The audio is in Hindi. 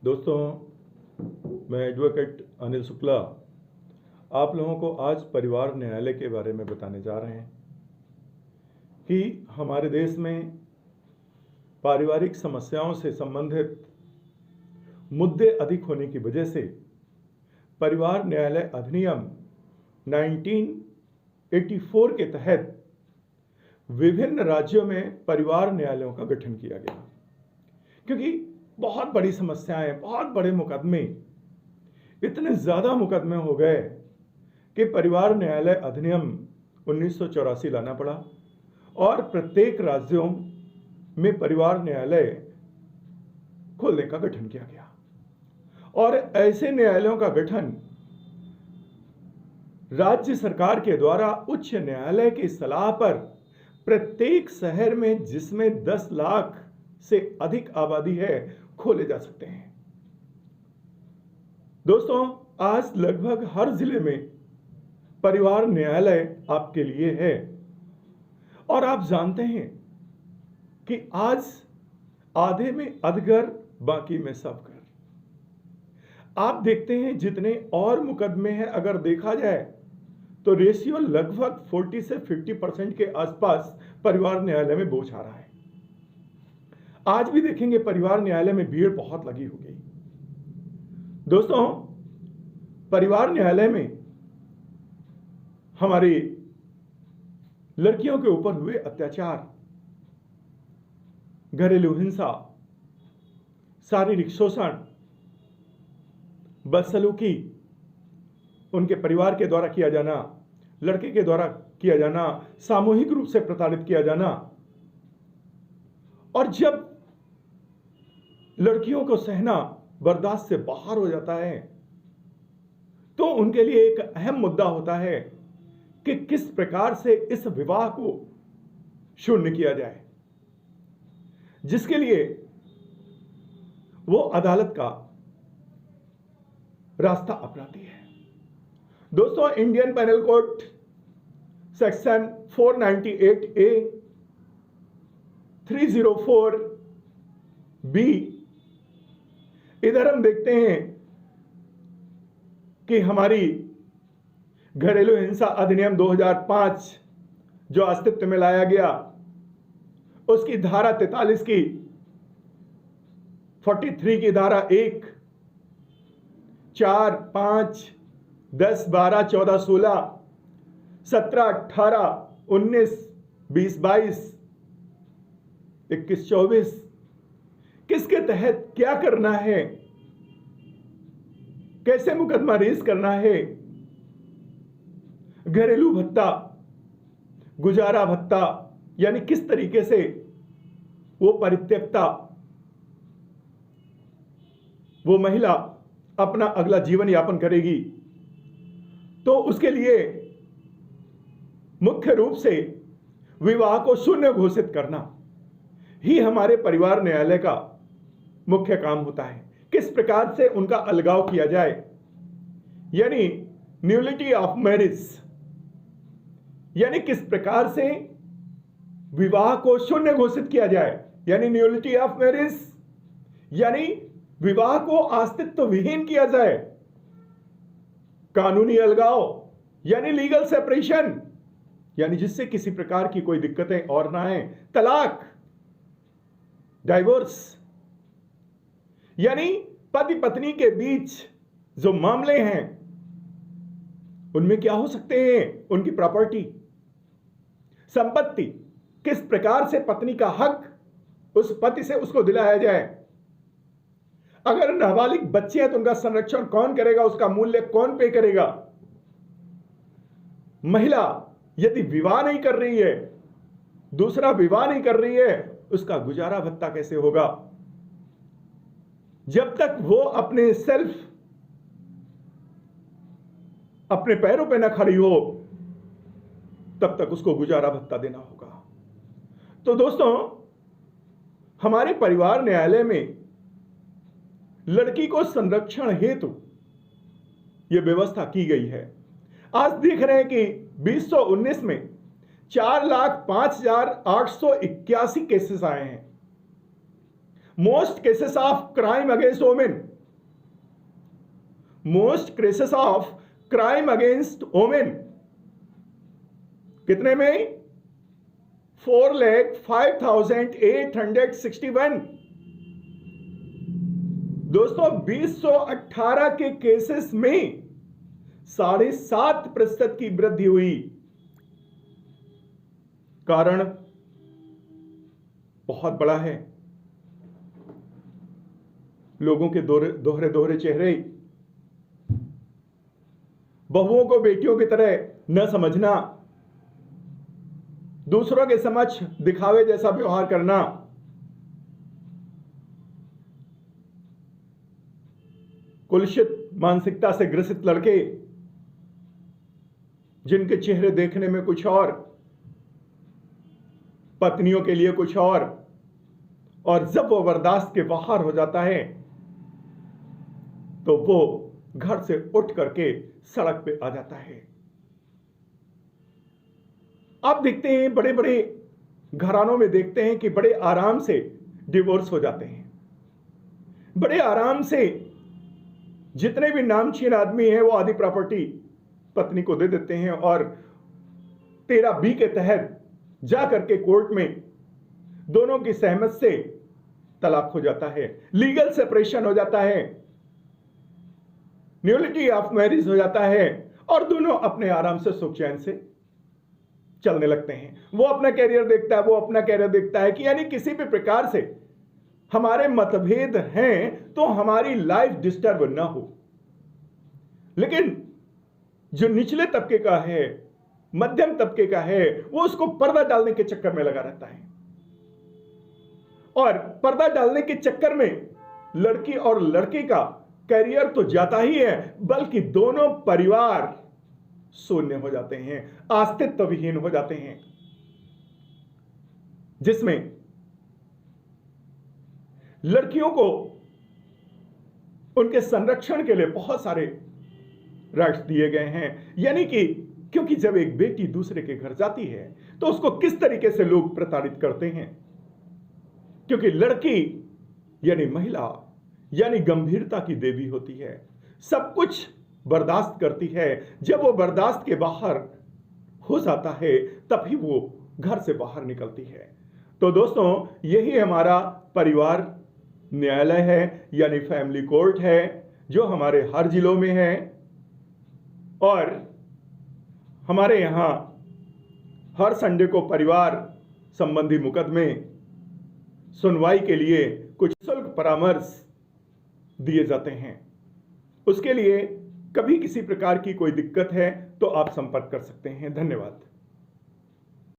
दोस्तों, मैं एडवोकेट अनिल शुक्ला आप लोगों को आज परिवार न्यायालय के बारे में बताने जा रहे हैं कि हमारे देश में पारिवारिक समस्याओं से संबंधित मुद्दे अधिक होने की वजह से परिवार न्यायालय अधिनियम 1984 के तहत विभिन्न राज्यों में परिवार न्यायालयों का गठन किया गया, क्योंकि बहुत बड़ी समस्याएं, बहुत बड़े मुकदमे, इतने ज़्यादा मुकदमे हो गए कि परिवार न्यायालय अधिनियम 1984 लाना पड़ा और प्रत्येक राज्यों में परिवार न्यायालय खोलने का गठन किया गया। और ऐसे न्यायालयों का गठन राज्य सरकार के द्वारा उच्च न्यायालय की सलाह पर प्रत्येक शहर में जिसमें 10 लाख से अधिक आबादी है खोले जा सकते हैं। दोस्तों, आज लगभग हर जिले में परिवार न्यायालय आपके लिए है और आप जानते हैं कि आज आधे में अधगर, बाकी में सब घर। आप देखते हैं जितने और मुकदमे हैं, अगर देखा जाए तो रेशियो लगभग 40 से 50% के आसपास परिवार न्यायालय में बोझ आ रहा है। आज भी देखेंगे परिवार न्यायालय में भीड़ बहुत लगी हो गई। दोस्तों, परिवार न्यायालय में हमारी लड़कियों के ऊपर हुए अत्याचार, घरेलू हिंसा, शारीरिक शोषण, बदसलूकी, उनके परिवार के द्वारा किया जाना, लड़के के द्वारा किया जाना, सामूहिक रूप से प्रताड़ित किया जाना, और जब लड़कियों को सहना बर्दाश्त से बाहर हो जाता है तो उनके लिए एक अहम मुद्दा होता है कि किस प्रकार से इस विवाह को शून्य किया जाए, जिसके लिए वो अदालत का रास्ता अपनाती है। दोस्तों, Indian panel code section 498A 304B, इधर हम देखते हैं कि हमारी घरेलू हिंसा अधिनियम 2005 जो अस्तित्व में लाया गया, उसकी धारा 43 की 43 की धारा 1, 4, 5, 10, 12, 14, 16, 17, 18, 19, 20, 22, 21, 24 किसके तहत क्या करना है, कैसे मुकदमा रेज करना है, घरेलू भत्ता, गुजारा भत्ता, यानी किस तरीके से वो परित्यक्ता, वो महिला अपना अगला जीवन यापन करेगी, तो उसके लिए मुख्य रूप से विवाह को शून्य घोषित करना ही हमारे परिवार न्यायालय का मुख्य काम होता है। किस प्रकार से उनका अलगाव किया जाए, यानी न्यूलिटी ऑफ मैरिज, यानी किस प्रकार से विवाह को शून्य घोषित किया जाए, यानी न्यूलिटी ऑफ मैरिज, यानी विवाह को अस्तित्व विहीन किया जाए। कानूनी अलगाव यानी लीगल सेपरेशन, यानी जिससे किसी प्रकार की कोई दिक्कतें और ना आए। तलाक, डाइवोर्स, यानी पति पत्नी के बीच जो मामले हैं उनमें क्या हो सकते हैं, उनकी प्रॉपर्टी, संपत्ति, किस प्रकार से पत्नी का हक उस पति से उसको दिलाया जाए। अगर नाबालिग बच्चे हैं तो उनका संरक्षण कौन करेगा, उसका मूल्य कौन पे करेगा। महिला यदि विवाह नहीं कर रही है, दूसरा विवाह नहीं कर रही है, उसका गुजारा भत्ता कैसे होगा। जब तक वो अपने सेल्फ, अपने पैरों पे न खड़ी हो, तब तक उसको गुजारा भत्ता देना होगा। तो दोस्तों, हमारे परिवार न्यायालय में लड़की को संरक्षण हेतु यह व्यवस्था की गई है। आज देख रहे हैं कि 2019 में 4,05,881 केसेस आए हैं। Most cases of crime against women, most cases of crime against women कितने में? 4,05,861। दोस्तों 2018 के केसेस में 7.5% की वृद्धि हुई। कारण बहुत बड़ा है, लोगों के दोहरे दोहरे चेहरे, बहुओं को बेटियों की तरह न समझना, दूसरों के समक्ष दिखावे जैसा व्यवहार करना, कुलुषित मानसिकता से ग्रसित लड़के जिनके चेहरे देखने में कुछ और, पत्नियों के लिए कुछ और जब वो बर्दाश्त के बाहर हो जाता है तो वो घर से उठ करके सड़क पे आ जाता है। आप देखते हैं बड़े बड़े घरानों में देखते हैं कि बड़े आराम से डिवोर्स हो जाते हैं, बड़े आराम से जितने भी नामचीन आदमी हैं वो आधी प्रॉपर्टी पत्नी को दे देते हैं और 13B के तहत जाकर के कोर्ट में दोनों की सहमत से तलाक हो जाता है, लीगल सेपरेशन हो जाता है, न्यूलिटी ऑफ मैरिज हो जाता है और दोनों अपने आराम से सुख चैन से चलने लगते हैं। वो अपना कैरियर देखता है, वो अपना कैरियर देखता है कि यानी किसी भी प्रकार से हमारे मतभेद हैं तो हमारी लाइफ डिस्टर्ब ना हो। लेकिन जो निचले तबके का है, मध्यम तबके का है, वो उसको पर्दा डालने के चक्कर में लगा रहता है और पर्दा डालने के चक्कर में लड़की और लड़के का कैरियर तो जाता ही है बल्कि दोनों परिवार शून्य हो जाते हैं, अस्तित्वहीन हो जाते हैं, जिसमें लड़कियों को उनके संरक्षण के लिए बहुत सारे राइट्स दिए गए हैं। यानी कि क्योंकि जब एक बेटी दूसरे के घर जाती है तो उसको किस तरीके से लोग प्रताड़ित करते हैं, क्योंकि लड़की यानी महिला यानी गंभीरता की देवी होती है, सब कुछ बर्दाश्त करती है। जब वो बर्दाश्त के बाहर हो जाता है तभी वो घर से बाहर निकलती है। तो दोस्तों यही हमारा परिवार न्यायालय है यानी फैमिली कोर्ट है जो हमारे हर जिलों में है और हमारे यहाँ हर संडे को परिवार संबंधी मुकदमे सुनवाई के लिए कुछ शुल्क परामर्श दिए जाते हैं। उसके लिए कभी किसी प्रकार की कोई दिक्कत है तो आप संपर्क कर सकते हैं। धन्यवाद।